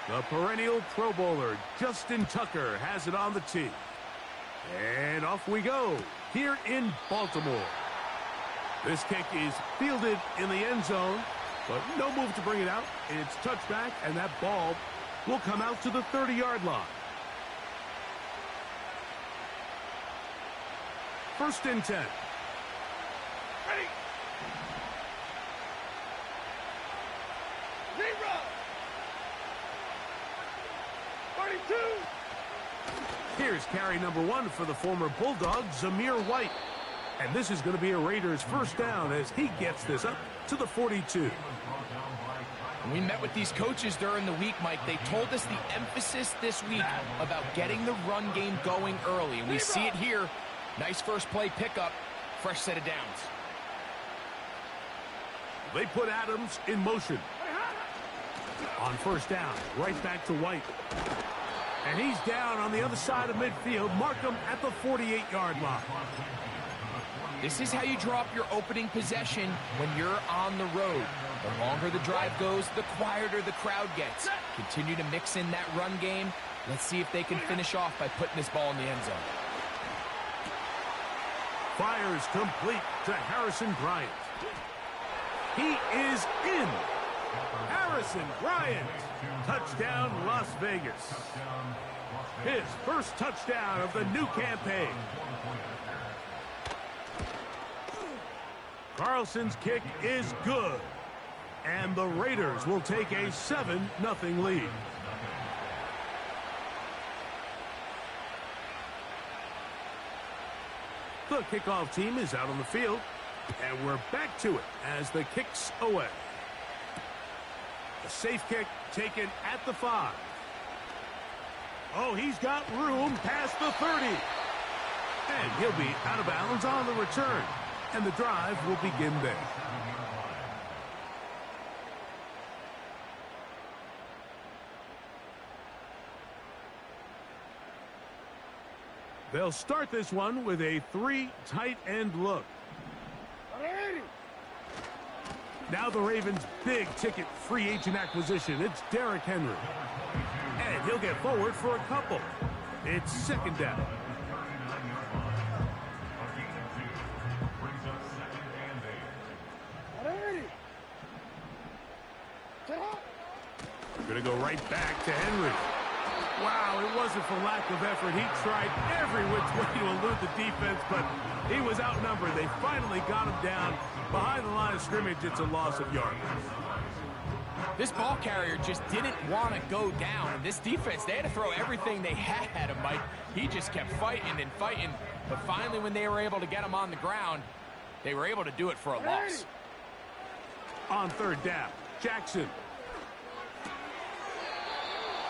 The perennial Pro Bowler, Justin Tucker, has it on the tee. And off we go, here in Baltimore. This kick is fielded in the end zone, but no move to bring it out. It's touchback, and that ball will come out to the 30-yard line. First and 10. Ready. Zero. 32. Here's carry number 1 for the former Bulldog, Zamir White. And this is going to be a Raiders first down as he gets this up to the 42. We met with these coaches during the week, Mike. They told us the emphasis this week about getting the run game going early. And we see it here. Nice first play pickup, fresh set of downs. They put Adams in motion. On first down, right back to White. And he's down on the other side of midfield. Mark him at the 48-yard line. This is how you drop your opening possession when you're on the road. The longer the drive goes, the quieter the crowd gets. Continue to mix in that run game. Let's see if they can finish off by putting this ball in the end zone. Fires complete to Harrison Bryant. He is in. Harrison Bryant. Touchdown, Las Vegas. His first touchdown of the new campaign. Carlson's kick is good. And the Raiders will take a 7-0 lead. The kickoff team is out on the field. And we're back to it as the kick's away. A safe kick taken at the 5. Oh, he's got room past the 30. And he'll be out of bounds on the return. And the drive will begin there. They'll start this one with a 3 tight end look. Now the Ravens' big-ticket free agent acquisition. It's Derrick Henry. And he'll get forward for a couple. It's second down. Going to go right back to Henry. Wow, it wasn't for lack of effort. He tried every which way to elude the defense, but he was outnumbered. They finally got him down behind the line of scrimmage. It's a loss of yards. This ball carrier just didn't want to go down. And this defense, they had to throw everything they had at him, Mike. He just kept fighting and fighting. But finally, when they were able to get him on the ground, they were able to do it for a loss. On third down, Jackson.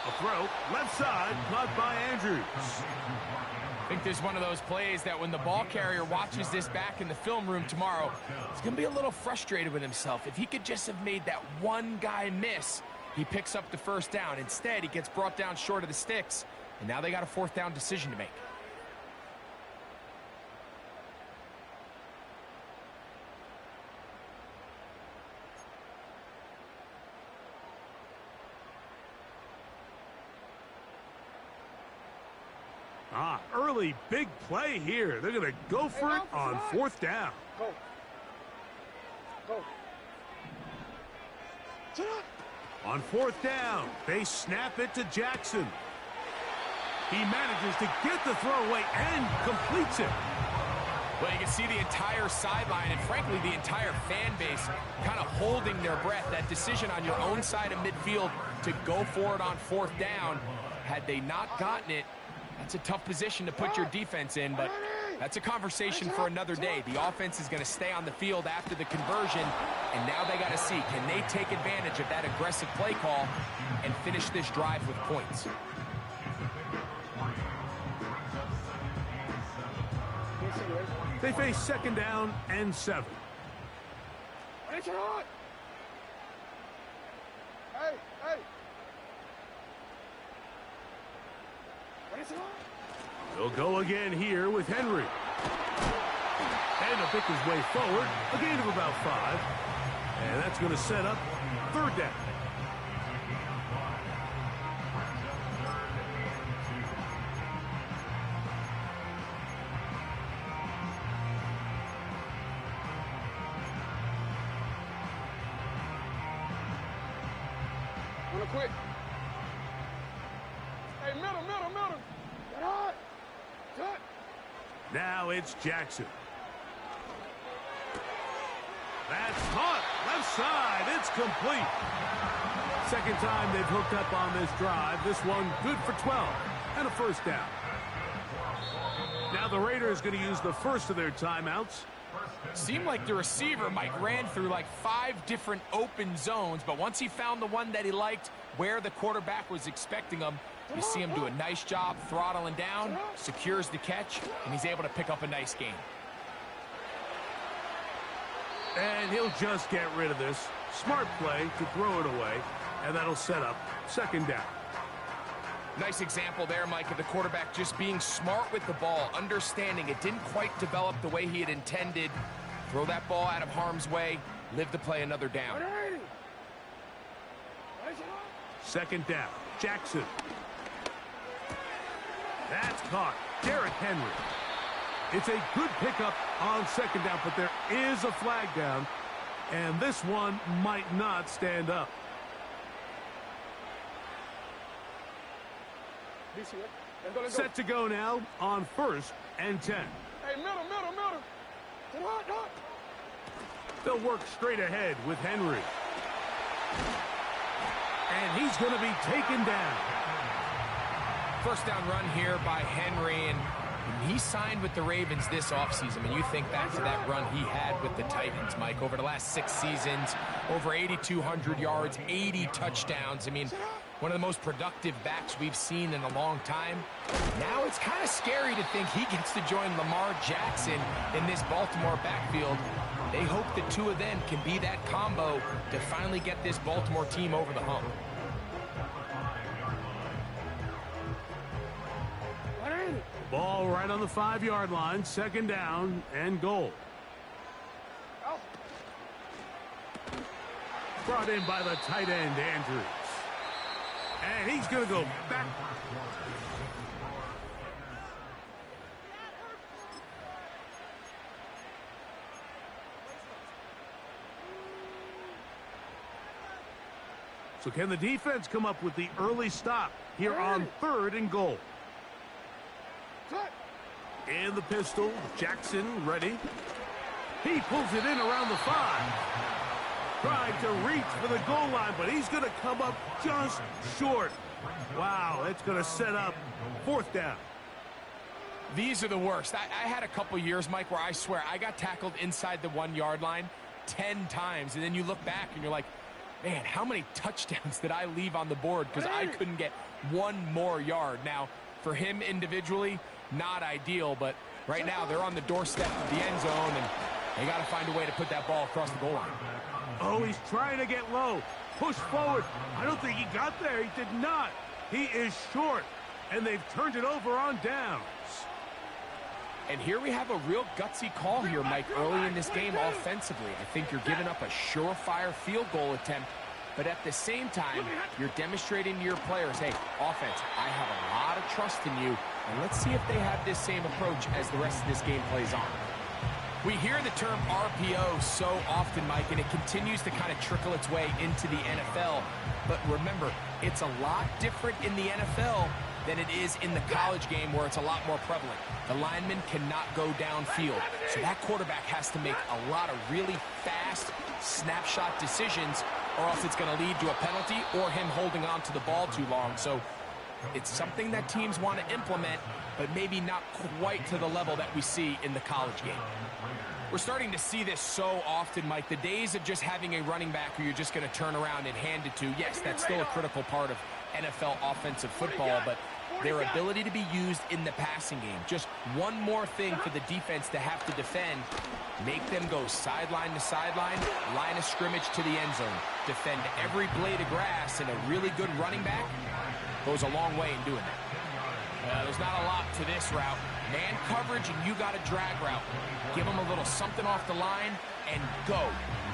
A throw, left side, caught by Andrews. I think there's one of those plays that when the ball carrier watches this back in the film room tomorrow, he's going to be a little frustrated with himself. If he could just have made that one guy miss, he picks up the first down. Instead, he gets brought down short of the sticks, and now they got a fourth down decision to make. Early big play here. They're going to go for it on fourth down. On fourth down, they snap it to Jackson. He manages to get the throw away and completes it. Well, you can see the entire sideline and, frankly, the entire fan base kind of holding their breath. That decision on your own side of midfield to go for it on fourth down, had they not gotten it, that's a tough position to put your defense in, but that's a conversation for another day. The offense is going to stay on the field after the conversion, and now they got to see, can they take advantage of that aggressive play call and finish this drive with points? They face second down and 7. He'll go again here with Henry. And he'll pick his way forward. A gain of about 5. And that's going to set up third down. Real quick. Hey, middle. Get hot. Cut. Now it's Jackson. That's hot. Left side. It's complete. Second time they've hooked up on this drive. This one good for 12 and a first down. Now the Raiders going to use the first of their timeouts. Seemed like the receiver, Mike, ran through like 5 different open zones, but once he found the one that he liked where the quarterback was expecting him, you see him do a nice job throttling down, secures the catch, and he's able to pick up a nice gain. And he'll just get rid of this. Smart play to throw it away, and that'll set up second down. Nice example there, Mike, of the quarterback just being smart with the ball, understanding it didn't quite develop the way he had intended. Throw that ball out of harm's way, live to play another down. Second down, Jackson. That's caught. Derrick Henry. It's a good pickup on second down, but there is a flag down, and this one might not stand up. Set to go now on 1st and 10. Hey, middle. Get hot. They'll work straight ahead with Henry. And he's going to be taken down. First down run here by Henry, and he signed with the Ravens this offseason. And you think back to that run he had with the Titans, Mike, over the last 6 seasons, over 8,200 yards, 80 touchdowns. I mean, one of the most productive backs we've seen in a long time. Now it's kind of scary to think he gets to join Lamar Jackson in this Baltimore backfield. They hope the two of them can be that combo to finally get this Baltimore team over the hump. Ball right on the 5-yard line, second down and goal. Brought in by the tight end, Andrews. And he's going to go back. So can the defense come up with the early stop here on 3rd and goal? In the pistol, Jackson ready. He pulls it in around the 5. Tried to reach for the goal line, but he's going to come up just short. Wow, that's going to set up 4th down. These are the worst. I had a couple years, Mike, where I swear I got tackled inside the 1-yard line 10 times, and then you look back and you're like, man, how many touchdowns did I leave on the board because I couldn't get one more yard? Now, for him individually, not ideal, but right now they're on the doorstep of the end zone, and they got to find a way to put that ball across the goal line. Oh, he's trying to get low. Push forward. I don't think he got there. He did not. He is short, and they've turned it over on downs. And here we have a real gutsy call here, Mike, early in this game offensively. I think you're giving up a surefire field goal attempt, but at the same time, you're demonstrating to your players, hey, offense, I have a lot of trust in you, and let's see if they have this same approach as the rest of this game plays on. We hear the term RPO so often, Mike, and it continues to kind of trickle its way into the NFL. But remember, it's a lot different in the NFL than it is in the college game where it's a lot more prevalent. The lineman cannot go downfield, so that quarterback has to make a lot of really fast snapshot decisions, or else it's going to lead to a penalty or him holding on to the ball too long. So it's something that teams want to implement, but maybe not quite to the level that we see in the college game. We're starting to see this so often, Mike. The days of just having a running back who you're just going to turn around and hand it to, yes, that's still a critical part of NFL offensive football, but their ability to be used in the passing game. Just one more thing for the defense to have to defend. Make them go sideline to sideline, line of scrimmage to the end zone. Defend every blade of grass, and a really good running back goes a long way in doing that. There's not a lot to this route. Man coverage, and you got a drag route. Give them a little something off the line and go.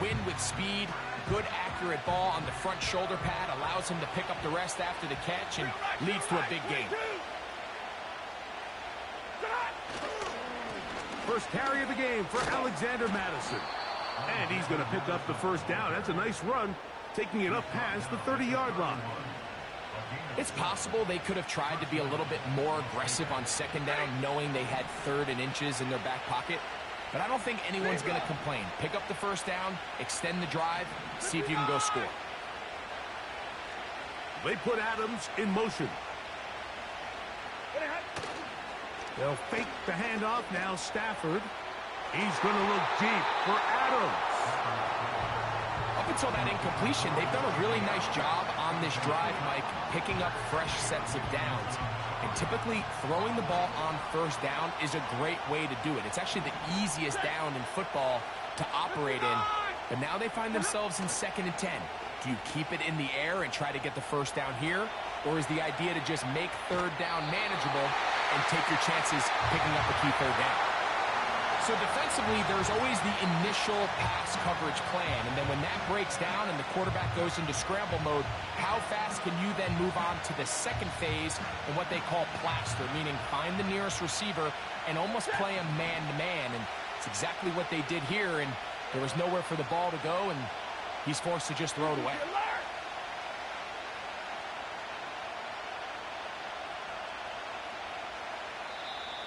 Win with speed. Good, accurate ball on the front shoulder pad. Allows him to pick up the rest after the catch and leads to a big gain. First carry of the game for Alexander Madison. And he's going to pick up the first down. That's a nice run taking it up past the 30-yard line. It's possible they could have tried to be a little bit more aggressive on second down, knowing they had 3rd and inches in their back pocket. But I don't think anyone's going to complain. Pick up the first down, extend the drive, see if you can go score. They put Adams in motion. They'll fake the handoff. Now Stafford. He's going to look deep for Adams. Up until that incompletion, they've done a really nice job on this drive, Mike, picking up fresh sets of downs. And typically, throwing the ball on first down is a great way to do it. It's actually the easiest down in football to operate in. But now they find themselves in 2nd and 10. Do you keep it in the air and try to get the first down here? Or is the idea to just make 3rd down manageable and take your chances picking up a key 3rd down? So defensively, there's always the initial pass coverage plan. And then when that breaks down and the quarterback goes into scramble mode, how fast can you then move on to the second phase in what they call plaster, meaning find the nearest receiver and almost play him man-to-man. And it's exactly what they did here. And there was nowhere for the ball to go, and he's forced to just throw it away.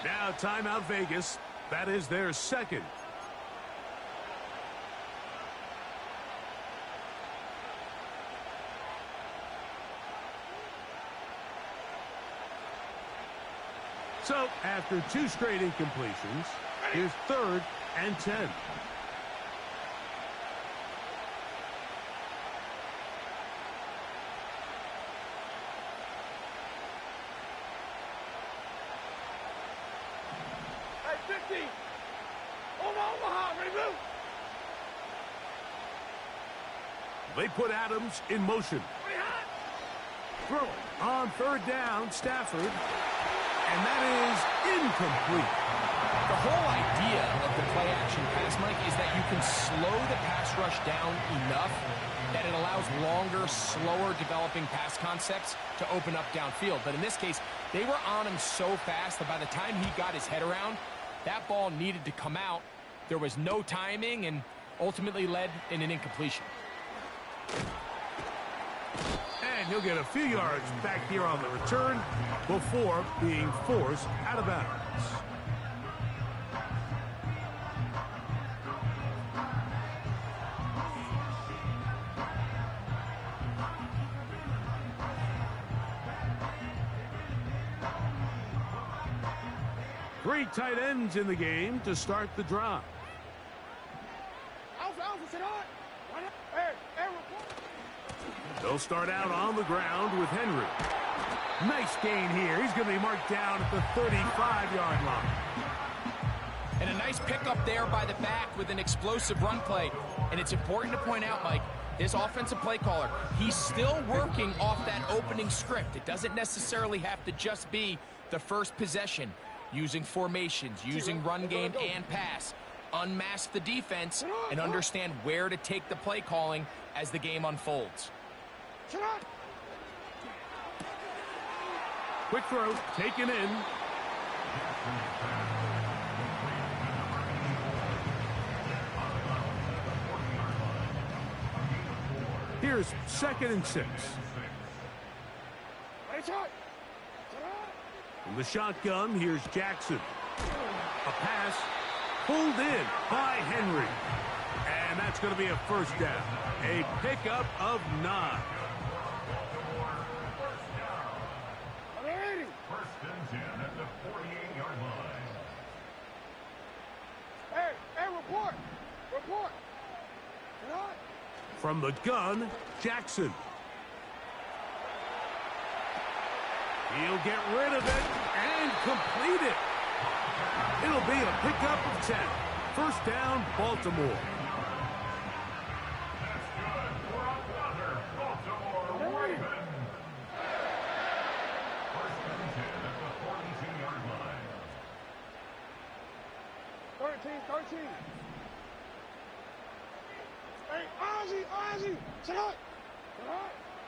Now timeout Vegas. That is their second. So after 2 straight incompletions, here's 3rd and 10. They put Adams in motion. Throw on 3rd down, Stafford. And that is incomplete. The whole idea of the play-action pass, Mike, is that you can slow the pass rush down enough that it allows longer, slower developing pass concepts to open up downfield. But in this case, they were on him so fast that by the time he got his head around, that ball needed to come out. There was no timing and ultimately led in an incompletion. And he'll get a few yards back here on the return before being forced out of bounds. Three tight ends in the game to start the drive. They'll start out on the ground with Henry. Nice gain here. He's going to be marked down at the 35-yard line. And a nice pickup there by the back with an explosive run play. And it's important to point out, Mike, this offensive play caller, he's still working off that opening script. It doesn't necessarily have to just be the first possession. Using formations, using run game and pass. Unmask the defense and understand where to take the play calling as the game unfolds. Quick throw, taken in. Here's 2nd and 6. From the shotgun, here's Jackson. A pass pulled in by Henry. And that's going to be a first down. A pickup of 9. From the gun, Jackson. He'll get rid of it and complete it. It'll be a pickup of 10. First down, Baltimore.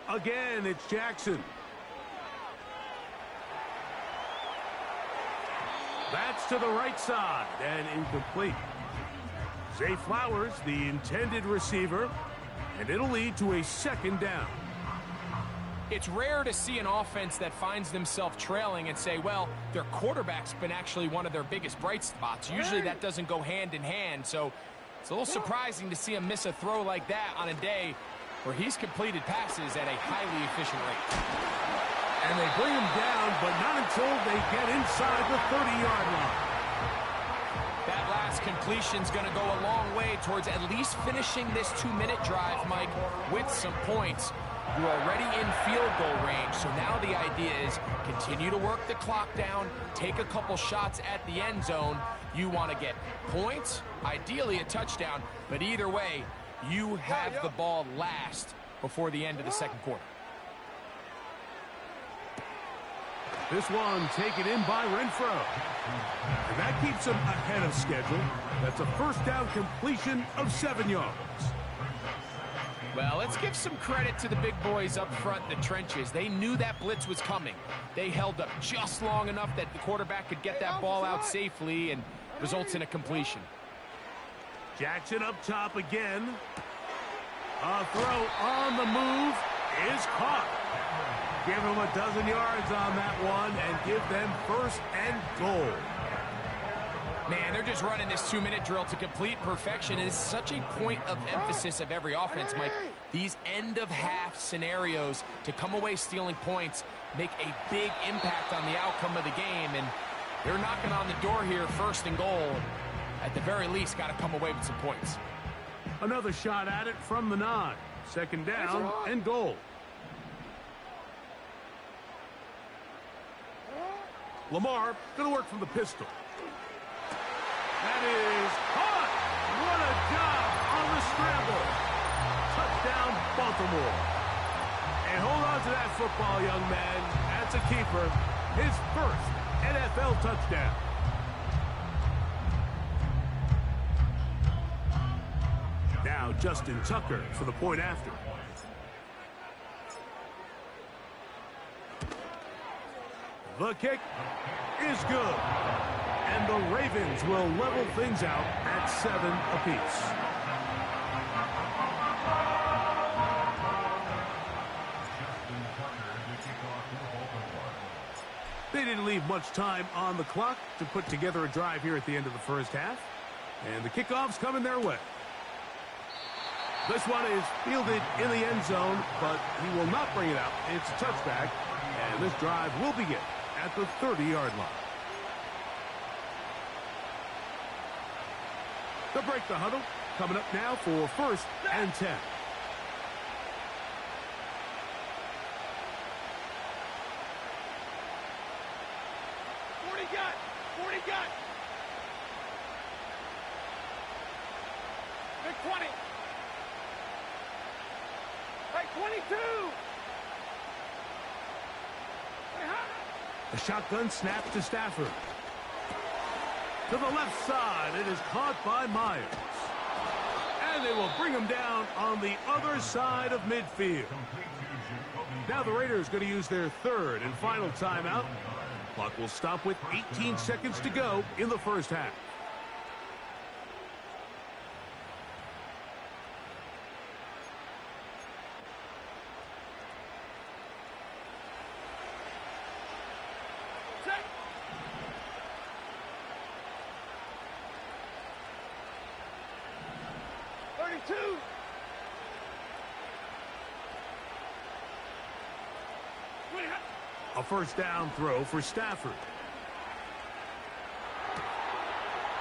Again, it's Jackson. That's to the right side and incomplete. Zay Flowers, the intended receiver, And it'll lead to a second down. It's rare to see an offense that finds themselves trailing and say, well, their quarterback's been actually one of their biggest bright spots. Usually that doesn't go hand in hand, so it's a little surprising to see him miss a throw like that on a day where he's completed passes at a highly efficient rate. And they bring him down, but not until they get inside the 30-yard line. That last completion's going to go a long way towards at least finishing this 2-minute drive, Mike, with some points. You're already in field goal range, so now the idea is continue to work the clock down, take a couple shots at the end zone. You want to get points, ideally a touchdown, but either way, you have the ball last before the end of the second quarter. This one taken in by Renfro. And that keeps him ahead of schedule. That's a first down completion of 7 yards. Well, let's give some credit to the big boys up front in the trenches. They knew that blitz was coming. They held up just long enough that the quarterback could get that ball out safely and results in a completion. Jackson up top again. A throw on the move is caught. Give them a dozen yards on that one and give them first and goal. Man, they're just running this 2-minute drill to complete perfection. It is such a point of emphasis of every offense, Mike. These end-of-half scenarios to come away stealing points make a big impact on the outcome of the game, and they're knocking on the door here, first and goal. At the very least, got to come away with some points. Another shot at it from the 9. Second down and goal. Lamar going to work from the pistol. That is caught. What a job on the scramble. Touchdown, Baltimore. And hold on to that football, young man. That's a keeper. His first NFL touchdown. Now Justin Tucker for the point after. The kick is good. And the Ravens will level things out at 7 apiece. They didn't leave much time on the clock to put together a drive here at the end of the first half. And the kickoff's coming their way. This one is fielded in the end zone, but he will not bring it out. It's a touchback, and this drive will begin at the 30-yard line. They'll break the huddle. Coming up now for first and 10. Big 20. Right 22. The shotgun snap to Stafford. To the left side, it is caught by Myers. And they will bring him down on the other side of midfield. Now the Raiders going to use their third and final timeout. Clock will stop with 18 seconds to go in the first half. Set. A first down throw for Stafford.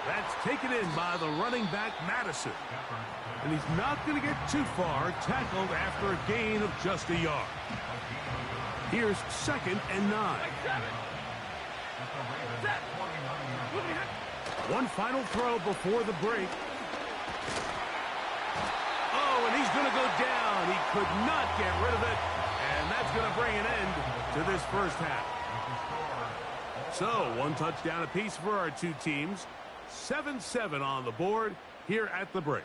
That's taken in by the running back, Madison. And he's not going to get too far, tackled after a gain of just a yard. Here's second and 9. One final throw before the break. Oh, and he's going to go down. He could not get rid of it. And that's going to bring an end to this first half. So, one touchdown apiece for our two teams. 7-7 on the board here at the break.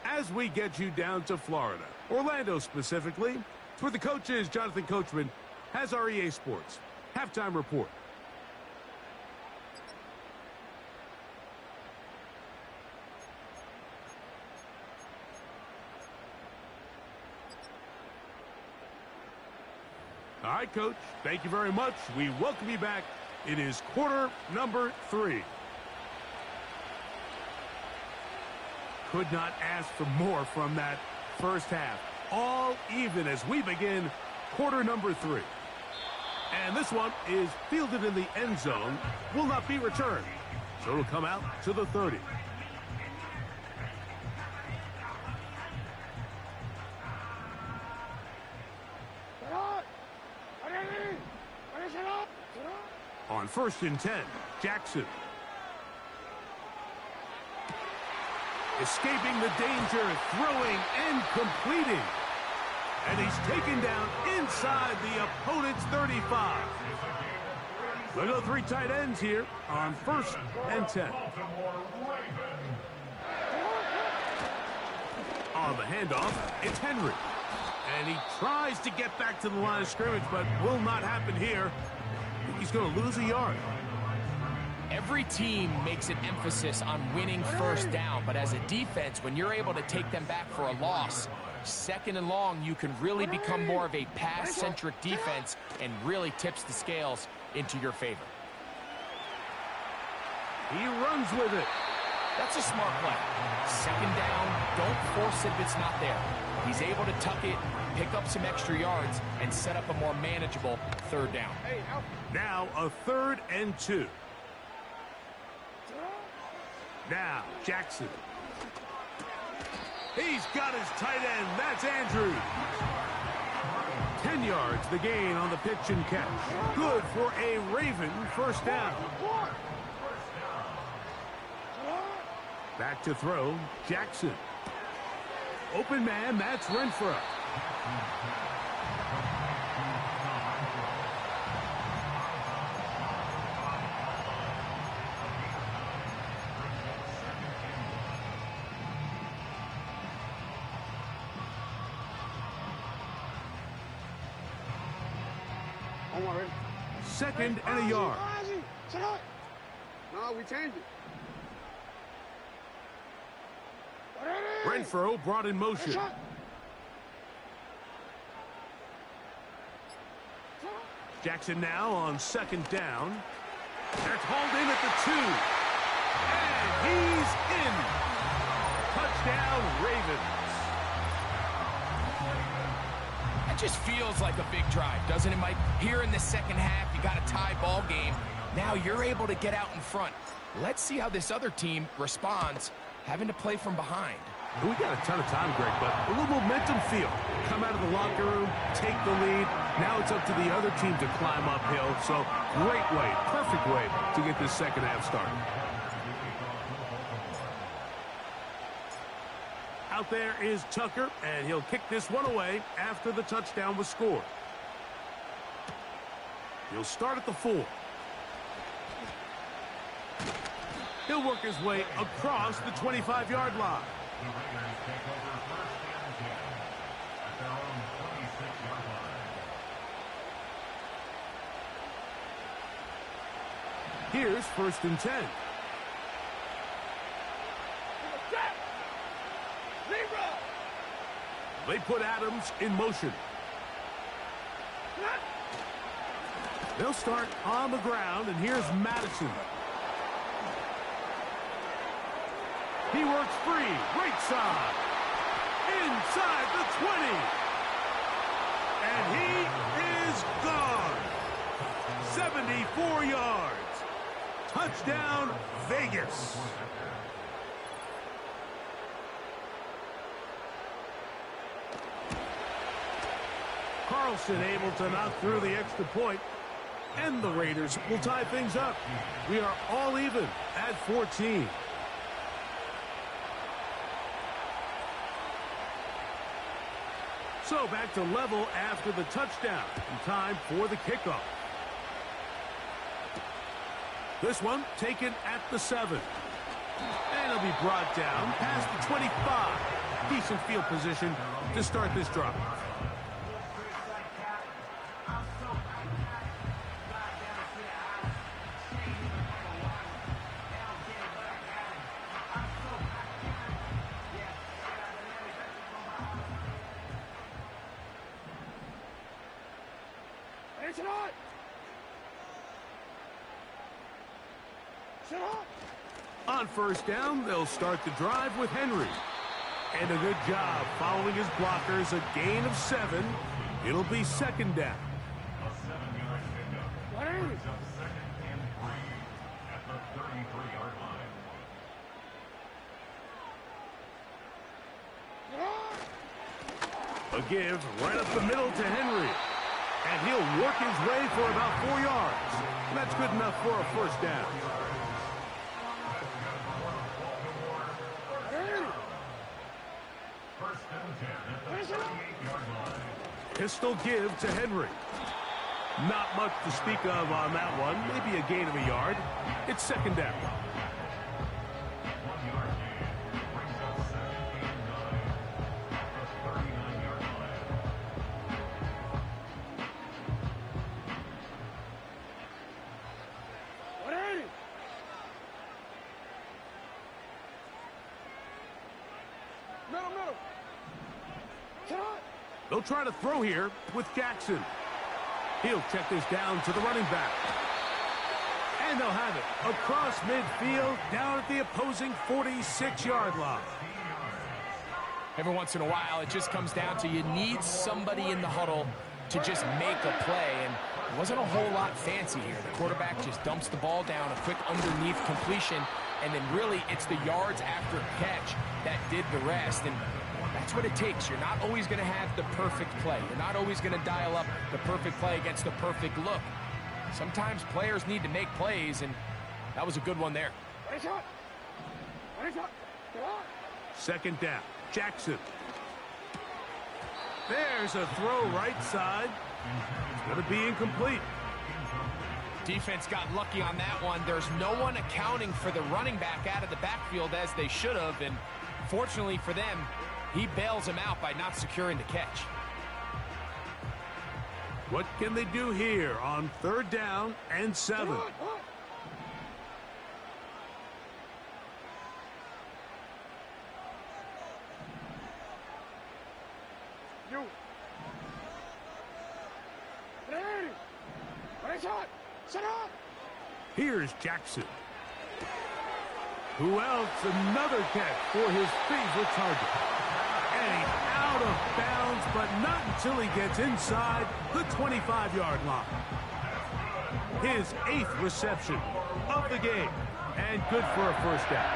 As we get you down to Florida, Orlando specifically, it's where the coaches, Jonathan Coachman, has our EA Sports halftime report. right, Coach. Thank you very much. We welcome you back. It is quarter number 3. Could not ask for more from that first half. All even as we begin quarter number 3. And this one is fielded in the end zone. Will not be returned. So it'll come out to the 30. On 1st and 10, Jackson. Escaping the danger, throwing and completing. And he's taken down inside the opponent's 35. We'll go 3 tight ends here on 1st and 10. On the handoff, it's Henry. And he tries to get back to the line of scrimmage, but will not happen here. He's going to lose a yard. Every team makes an emphasis on winning first down, but as a defense, when you're able to take them back for a loss, 2nd and long, you can really become more of a pass-centric defense and really tips the scales into your favor. He runs with it. That's a smart play. 2nd down, don't force it if it's not there. He's able to tuck it, pick up some extra yards, and set up a more manageable 3rd down. Now a 3rd and 2. Now Jackson. He's got his tight end. That's Andrews. 10 yards the gain on the pitch and catch. Good for a Raven first down. Back to throw, Jackson. Open man, that's Renfro. Second and a yard. No, we changed it. Renfro brought in motion. Jackson now on 2nd down. That's hauled in at the 2. And he's in. Touchdown, Ravens. It just feels like a big drive, doesn't it, Mike? Here in the 2nd half, you got a tie ball game. Now you're able to get out in front. Let's see how this other team responds, having to play from behind. We got a ton of time, Greg, but a little momentum feel. Come out of the locker room, take the lead. Now it's up to the other team to climb uphill. So great way, perfect way to get this 2nd half started. Out there is Tucker, and he'll kick this one away after the touchdown was scored. He'll start at the 4. He'll work his way across the 25-yard line. Here's 1st and 10. They put Adams in motion. They'll start on the ground, and here's Madison. He works free, right side, inside the 20. And he is gone. 74 yards. Touchdown, Vegas. Carlson able to knock through the extra point, and the Raiders will tie things up. We are all even at 14. So back to level after the touchdown. And time for the kickoff. This one taken at the 7. And it'll be brought down past the 25. Decent field position to start this drive. Race it on! Sit up! On first down, they'll start the drive with Henry. And a good job following his blockers, a gain of 7. It'll be second down. A give right up the middle to Henry. And he'll work his way for about 4 yards. And that's good enough for a first down. Pistol give to Henry. Not much to speak of on that one. Maybe a gain of a yard. It's second down. They'll try to throw here with Jackson. He'll check this down to the running back. And they'll have it across midfield down at the opposing 46-yard line. Every once in a while, it just comes down to you need somebody in the huddle to just make a play. And it wasn't a whole lot fancy here. The quarterback just dumps the ball down, a quick underneath completion, and then really it's the yards after catch that did the rest. And that's what it takes. You're not always going to have the perfect play. You're not always going to dial up the perfect play against the perfect look. Sometimes players need to make plays, and that was a good one there. Second down, Jackson. There's a throw right side. It's going to be incomplete. Defense got lucky on that one. There's no one accounting for the running back out of the backfield as they should have, and fortunately for them, he bails him out by not securing the catch. What can they do here on third down and 7? Here's Jackson. Who else? Another catch for his favorite target. And he's out of bounds, but not until he gets inside the 25-yard line. His 8th reception of the game, and good for a first down.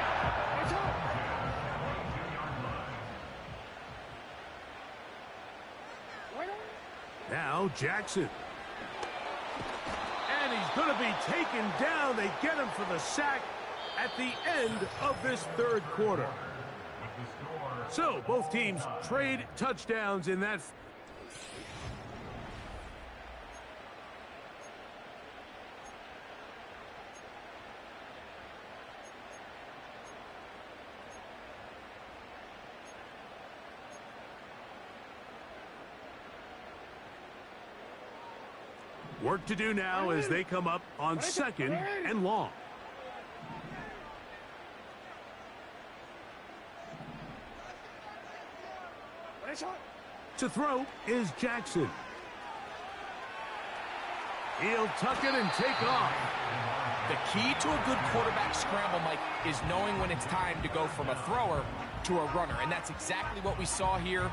Now Jackson. And he's going to be taken down. They get him for the sack at the end of this third quarter. So both teams trade touchdowns in that. Work to do now as they come up on second and long. To throw is Jackson. He'll tuck it and take off. The key to a good quarterback scramble, Mike, is knowing when it's time to go from a thrower to a runner. And that's exactly what we saw here.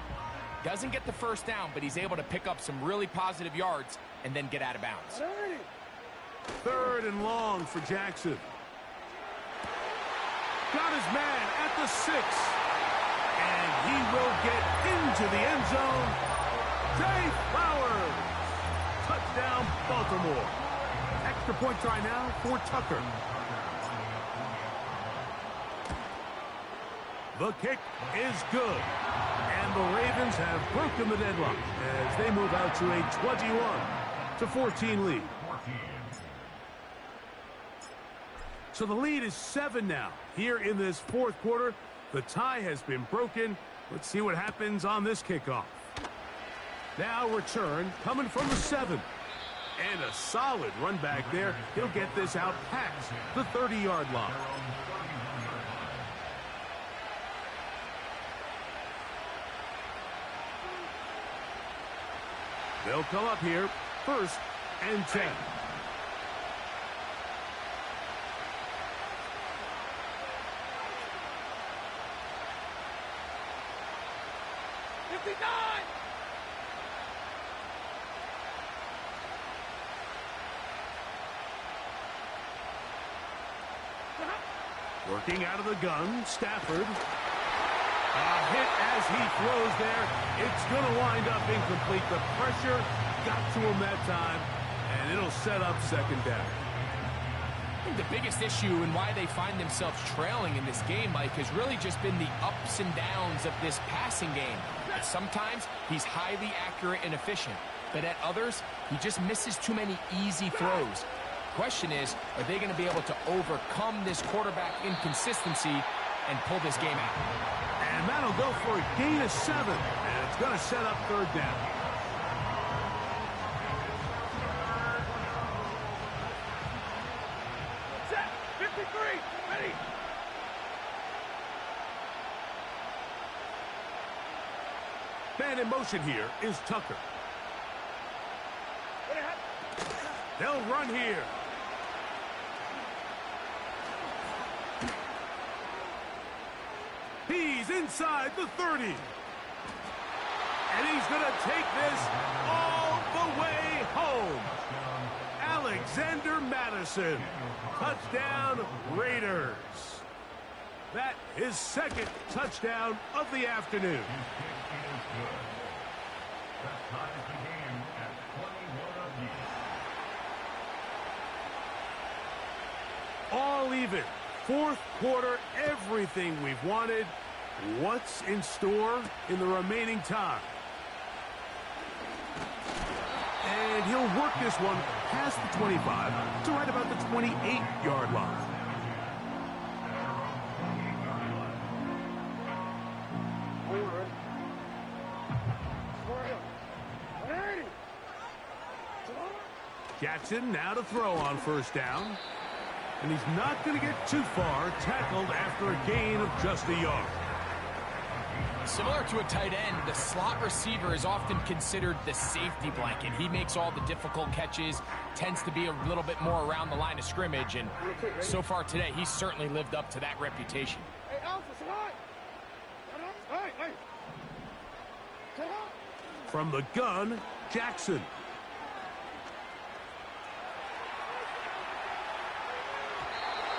Doesn't get the first down, but he's able to pick up some really positive yards and then get out of bounds. Third and long for Jackson. Got his man at the 6. And he will get into the end zone. Zay Flowers. Touchdown, Baltimore. Extra point try now for Tucker. The kick is good. And the Ravens have broken the deadlock as they move out to a 21-14 lead. So the lead is 7 now. Here in this fourth quarter, the tie has been broken. Let's see what happens on this kickoff. Now return coming from the 7. And a solid run back there. He'll get this out past the 30-yard line. They'll come up here first and 10. Working out of the gun, Stafford. A hit as he throws there. It's going to wind up incomplete. The pressure got to him that time, and it'll set up second down. I think the biggest issue and why they find themselves trailing in this game, Mike, has really just been the ups and downs of this passing game. Sometimes he's highly accurate and efficient, but at others, he just misses too many easy throws. Question is, are they going to be able to overcome this quarterback inconsistency and pull this game out? And that'll go for a gain of 7, and it's going to set up third down. Set. 53. Ready. Man in motion here is Tucker. They'll run here. He's inside the 30. And he's going to take this all the way home. Alexander Mattison. Touchdown, Raiders. That is second touchdown of the afternoon. All even. Fourth quarter, everything we've wanted. What's in store in the remaining time? And he'll work this one past the 25 to right about the 28-yard line. Jackson now to throw on first down. And he's not going to get too far, tackled after a gain of just a yard. Similar to a tight end, the slot receiver is often considered the safety blanket. He makes all the difficult catches, tends to be a little bit more around the line of scrimmage, and so far today, he's certainly lived up to that reputation. Hey, Alpha, say hi. Hey. Say hi. From the gun, Jackson.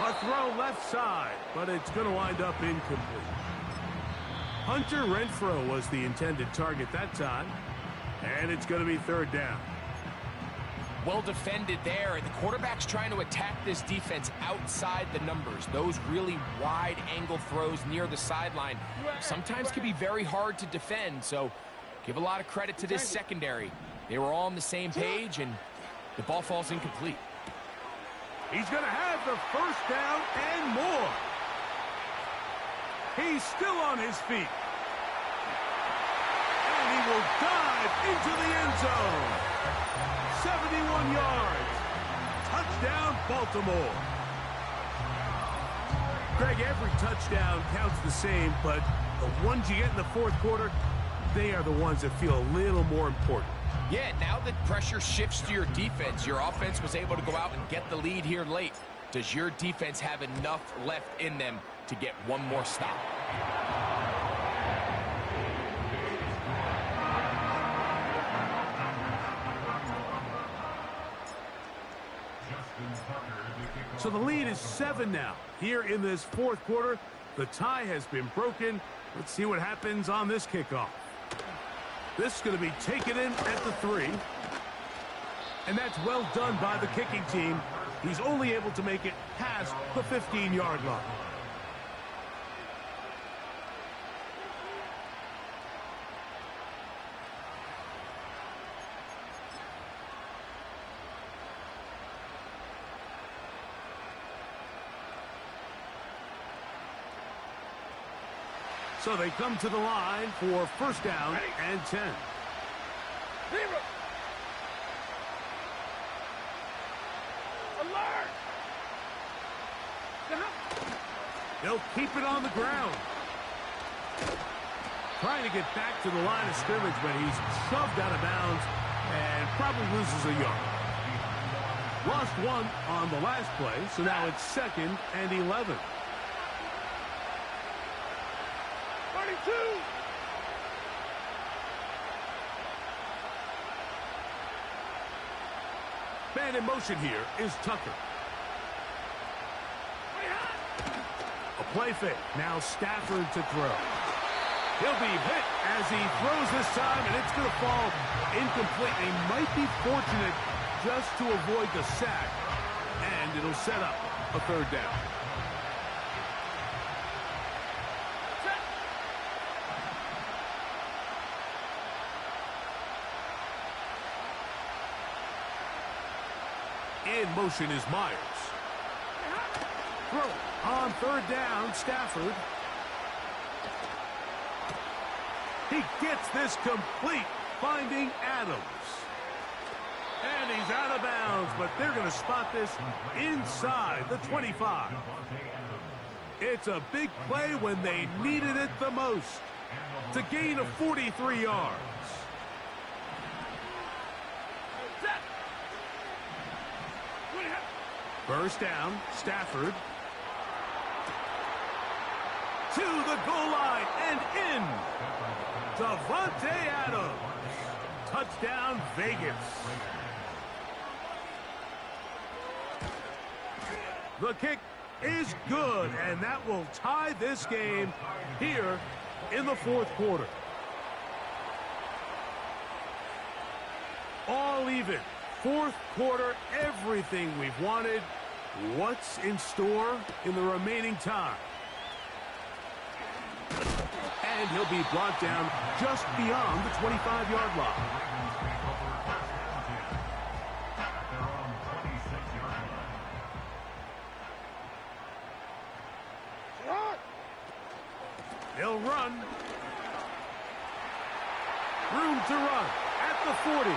A throw left side, but it's going to wind up incomplete. Hunter Renfrow was the intended target that time, and it's going to be third down. Well defended there, and the quarterback's trying to attack this defense outside the numbers. Those really wide angle throws near the sideline sometimes can be very hard to defend, so give a lot of credit to this secondary. They were all on the same page, and the ball falls incomplete. He's going to have the first down and more. He's still on his feet. And he will dive into the end zone. 71 yards. Touchdown, Baltimore. Greg, every touchdown counts the same, but the ones you get in the fourth quarter, they are the ones that feel a little more important. Yeah, now that pressure shifts to your defense, your offense was able to go out and get the lead here late. Does your defense have enough left in them to get one more stop? So the lead is 7 now. Here in this fourth quarter, the tie has been broken. Let's see what happens on this kickoff. This is going to be taken in at the 3. And that's well done by the kicking team. He's only able to make it past the 15-yard line. So they come to the line for first down and 10. Zero. Alert. They'll keep it on the ground. Trying to get back to the line of scrimmage, but he's shoved out of bounds and probably loses a yard. Lost one on the last play, so now it's 2nd and 11. 32. Man in motion here is Tucker. A play fake. Now Stafford to throw. He'll be hit as he throws this time, and it's going to fall incomplete. He might be fortunate just to avoid the sack, and it'll set up a 3rd down. In motion is Myers. Throw on 3rd down, Stafford. He gets this complete, finding Adams. And he's out of bounds, but they're going to spot this inside the 25. It's a big play when they needed it the most. It's a gain of 43 yards. First down, Stafford. To the goal line and in. Davante Adams. Touchdown, Vegas. The kick is good, and that will tie this game here in the 4th quarter. All even. 4th quarter, everything we've wanted. What's in store in the remaining time? And he'll be brought down just beyond the 25-yard line. He'll run. Room to run at the 40.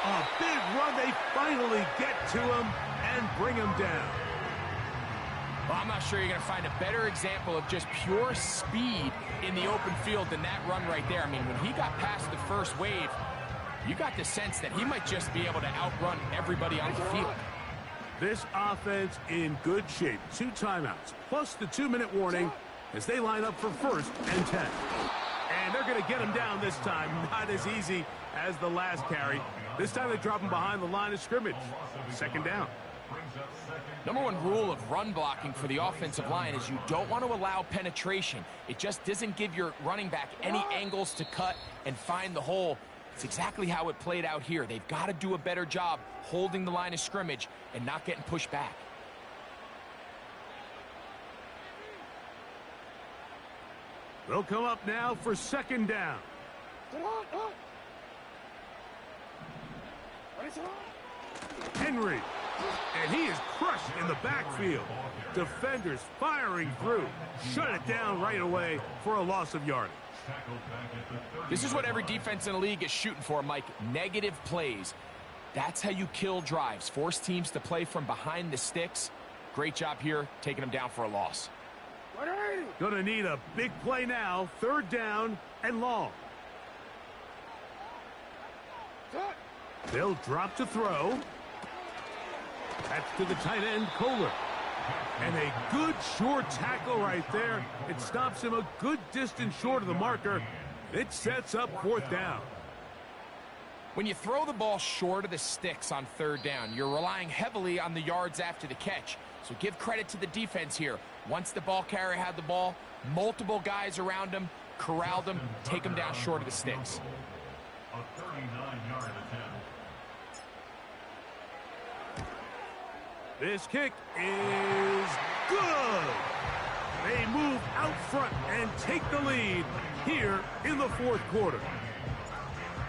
A big run. They finally get to him and bring him down. Well, I'm not sure you're going to find a better example of just pure speed in the open field than that run right there. I mean, when he got past the first wave, you got the sense that he might just be able to outrun everybody on the field. This offense in good shape. 2 timeouts, plus the 2-minute warning as they line up for 1st and 10. And they're going to get him down this time. Not as easy as the last carry. This time they drop him behind the line of scrimmage. 2nd down. Number 1 rule of run blocking for the offensive line is you don't want to allow penetration. It just doesn't give your running back any angles to cut and find the hole. It's exactly how it played out here. They've got to do a better job holding the line of scrimmage and not getting pushed back. They'll come up now for 2nd down. Henry. And he is crushed in the backfield. Defenders firing through. Shut it down right away for a loss of yardage. This is what every defense in the league is shooting for, Mike. Negative plays. That's how you kill drives. Force teams to play from behind the sticks. Great job here, taking them down for a loss. Gonna need a big play now. 3rd down and long. They'll drop to throw. That's to the tight end, Kohler. And a good short tackle right there. It stops him a good distance short of the marker. It sets up 4th down. When you throw the ball short of the sticks on 3rd down, you're relying heavily on the yards after the catch. So give credit to the defense here. Once the ball carrier had the ball, multiple guys around him, corralled him, take him down short of the sticks. A 39-yard attempt. This kick is good. They move out front and take the lead here in the 4th quarter.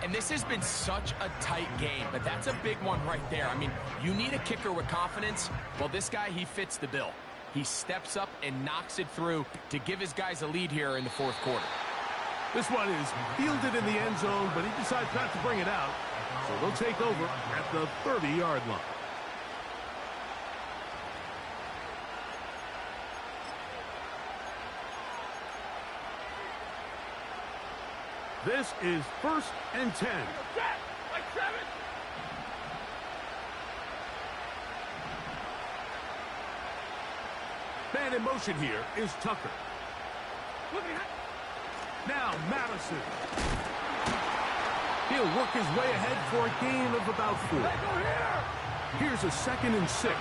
And this has been such a tight game, but that's a big one right there. I mean, you need a kicker with confidence. Well, this guy, he fits the bill. He steps up and knocks it through to give his guys a lead here in the 4th quarter. This one is fielded in the end zone, but he decides not to bring it out. So they'll take over at the 30-yard line. This is 1st and 10. Man in motion here is Tucker. Now Madison. He'll work his way ahead for a gain of about 4. Here's a 2nd and 6.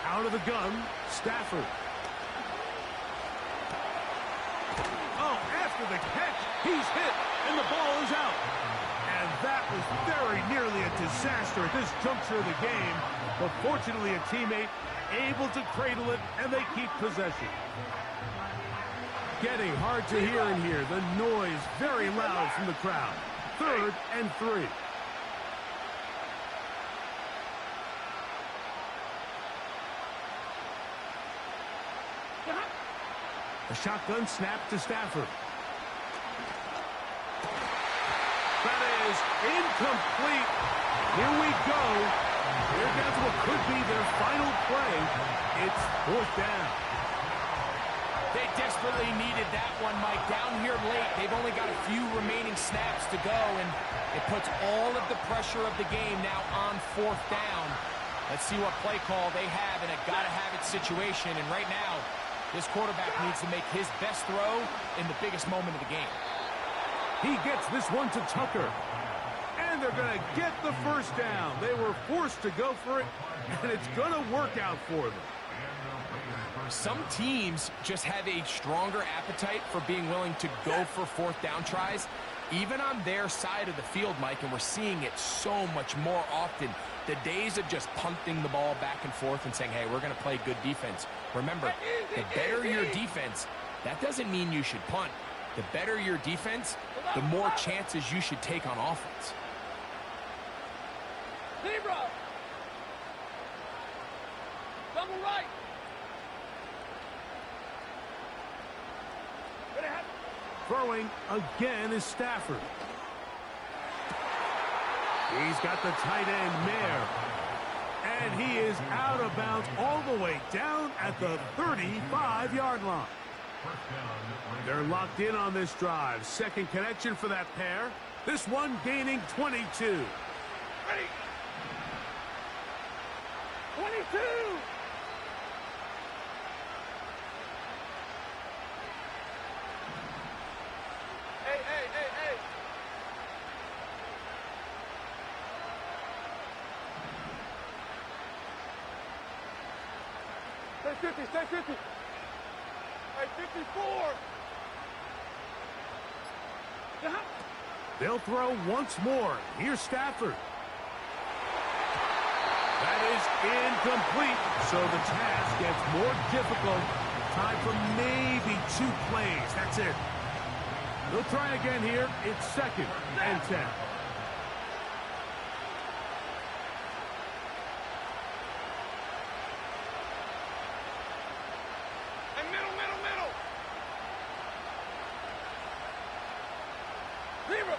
Out of the gun, Stafford. Oh, after the catch, he's hit, and the ball is out. And that was very nearly a disaster at this juncture of the game. But fortunately, a teammate able to cradle it, and they keep possession. Getting hard to hear in here. The noise very loud from the crowd. 3rd and 3. A shotgun snap to Stafford. That is incomplete. Here we go. They're down to what could be their final play. It's 4th down. They desperately needed that one, Mike. Down here late, they've only got a few remaining snaps to go, and it puts all of the pressure of the game now on 4th down. Let's see what play call they have in a gotta-have-it situation, and right now, this quarterback needs to make his best throw in the biggest moment of the game. He gets this one to Tucker. And they're going to get the 1st down. They were forced to go for it, and it's going to work out for them. Some teams just have a stronger appetite for being willing to go for 4th down tries, even on their side of the field, Mike, and we're seeing it so much more often. The days of just punting the ball back and forth and saying, hey, we're going to play good defense. Remember, the better your defense, that doesn't mean you should punt. The better your defense, the more chances you should take on offense. Zebra. Double right. Throwing again is Stafford. He's got the tight end, Mayer. And he is out of bounds all the way down at the 35-yard line. They're locked in on this drive. 2nd connection for that pair. This one gaining 22. Ready. 22. Hey. Stay 50. Hey, 54. They'll throw once more. Here's Stafford. That is incomplete. So the task gets more difficult. Time for maybe 2 plays. That's it. They'll try again here. It's 2nd and 10. Middle. Zebra.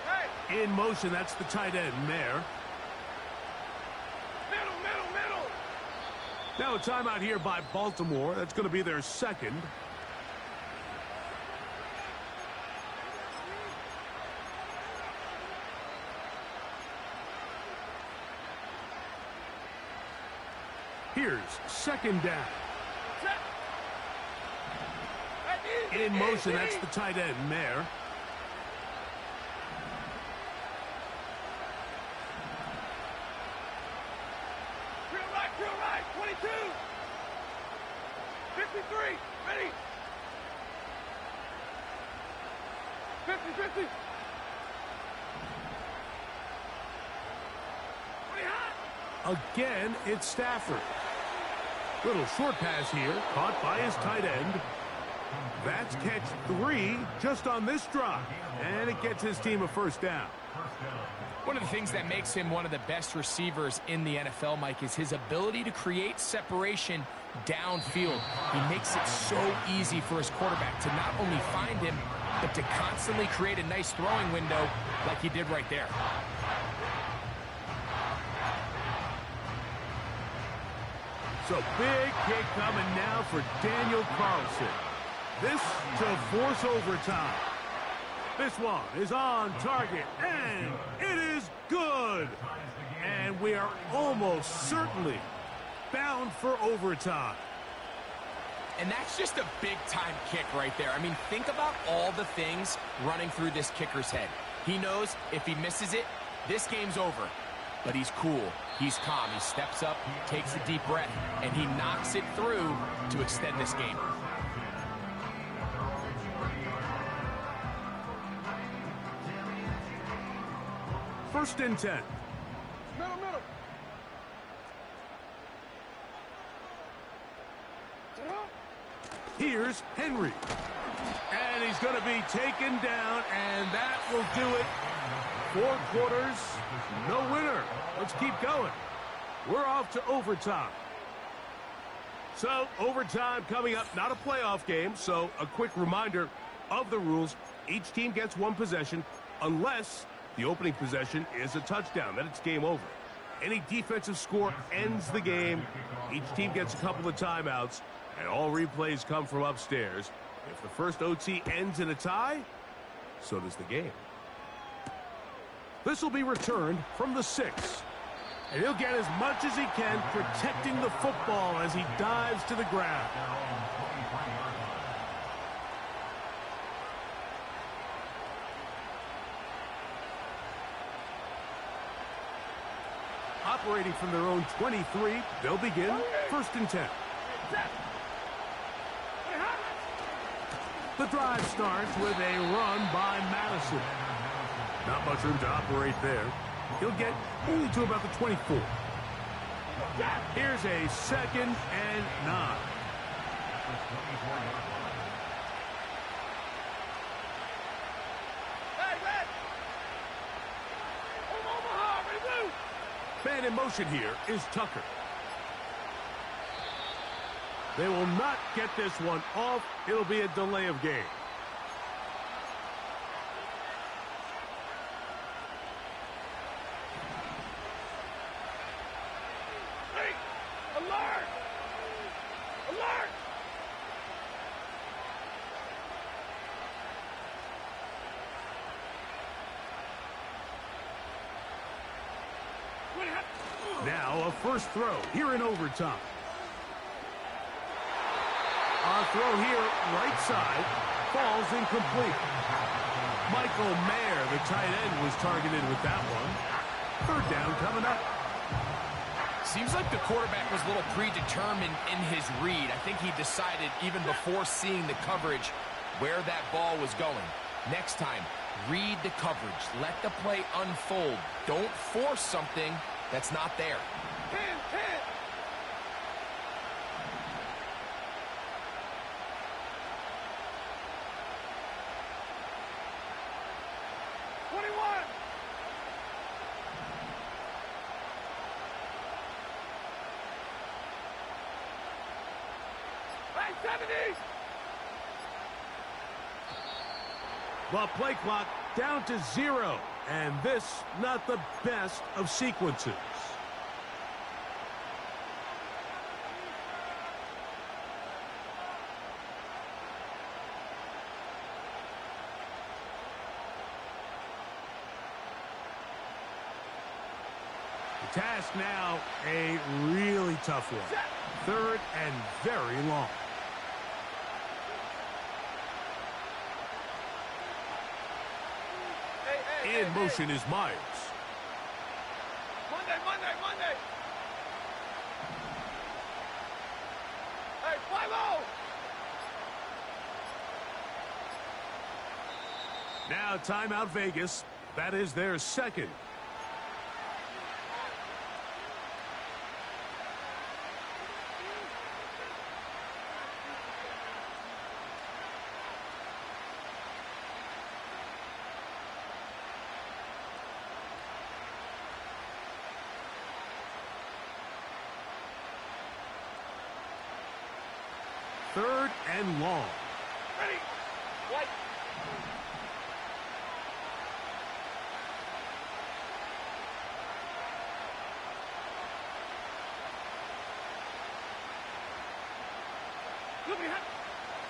Hey. In motion, that's the tight end, Mayer. Middle. Now a timeout here by Baltimore. That's going to be their 2nd. Here's 2nd down. In motion, that's the tight end, Mayer. Real right, 22. 53, ready. 50. Again, it's Stafford. Little short pass here, caught by his tight end. That's catch 3 just on this drive, and it gets his team a 1st down. One of the things that makes him one of the best receivers in the NFL, Mike, is his ability to create separation downfield. He makes it so easy for his quarterback to not only find him, but to constantly create a nice throwing window like he did right there. So big kick coming now for Daniel Carlson. this to force overtime. This one is on target, and it is good. And we are almost certainly bound for overtime. And that's just a big-time kick right there. I mean, think about all the things running through this kicker's head. He knows if he misses it, this game's over. But he's cool. He's calm. He steps up, takes a deep breath, and he knocks it through to extend this game. First and 10. Middle, middle. Here's Henry. And he's going to be taken down, and that will do it. 4 quarters, no winner. Let's keep going. We're off to overtime. So, overtime coming up, not a playoff game, so a quick reminder of the rules. Each team gets 1 possession unless the opening possession is a touchdown. Then it's game over. Any defensive score ends the game. Each team gets a couple of timeouts, and all replays come from upstairs. If the first OT ends in a tie, so does the game. This will be returned from the 6. And he'll get as much as he can, protecting the football as he dives to the ground. Operating from their own 23, they'll begin first and 10. The drive starts with a run by Madison. Not much room to operate there. He'll get only to about the 24. Here's a 2nd and 9. Man in motion here is Tucker. They will not get this one off. It'll be a delay of game. Alert! Alert! Now a first throw here in overtime. Our throw here, right side, falls incomplete. Michael Mayer, the tight end, was targeted with that one. 3rd down coming up. Seems like the quarterback was a little predetermined in his read. I think he decided even before seeing the coverage where that ball was going. Next time, read the coverage. Let the play unfold. Don't force something that's not there. 10, 10. The play clock down to 0. And this, not the best of sequences. The task now, a really tough one. 3rd and very long. In motion is Myers. Monday. Hey, fly low. Now timeout Vegas. That is their 2nd. Third and long. Ready. White.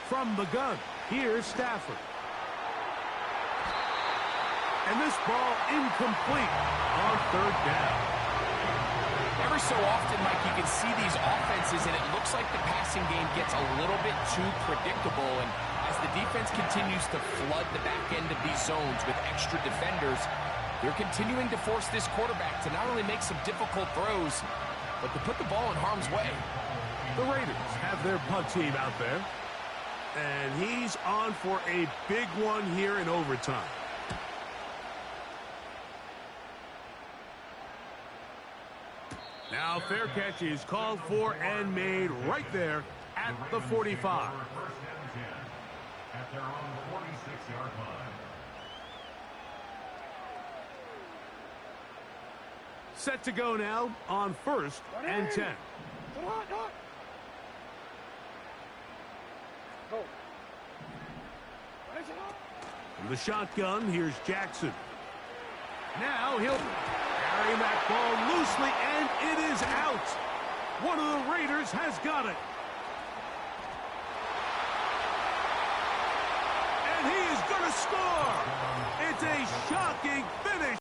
From the gun, here's Stafford. And this ball incomplete on third down. Every so often, Mike, you can see these offenses, and it looks like the passing game gets a little bit too predictable. And as the defense continues to flood the back end of these zones with extra defenders, they're continuing to force this quarterback to not only make some difficult throws, but to put the ball in harm's way. The Raiders have their punt team out there. And he's on for a big one here in overtime. Now fair catch is called for and made right there at the 45. First and 10 at their own 46-yard line. Set to go now on 1st and 10. Come on, come on. Go. Raise it up. From the shotgun, here's Jackson. Now he'll carry that ball loosely, and it is out. One of the Raiders has got it. And he is going to score. It's a shocking finish.